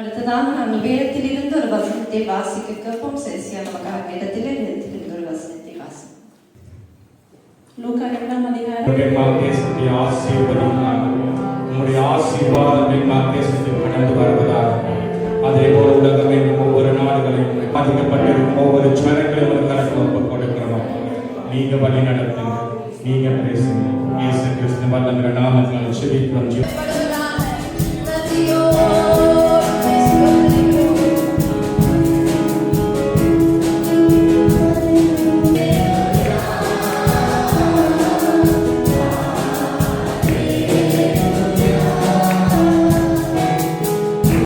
அடுத்ததாக நாம் வேதத்திலிருந்து ஒரு வசனத்தை வாசிக்க கேட்போம். செல்சியா நமக்காக வேதத்திலிருந்து ஒரு வசனத்தை வாசிப்போம். லூக்கா 2ஆம் அதிகாரம். தேசத்தை ஆசீர்வதினார். உம்முடைய ஆசீர்வாதம் எங்கள் தேசத்தில் கடந்து வருவதாக. அதே போல உலகமே ஒவ்வொரு நாடுகளையும் பாதிக்கப்பட்டிருக்கும் ஒவ்வொரு ஜனங்களையும் ஒரு கருத்து ஒப்புக் கொடுக்கிறோம். நீங்க வழி நடத்துங்க, நீங்க பேசுங்க. இயேசு கிறிஸ்து வல்லமையுள்ள நாமத்தில் ஜெபிக்கிறோம்.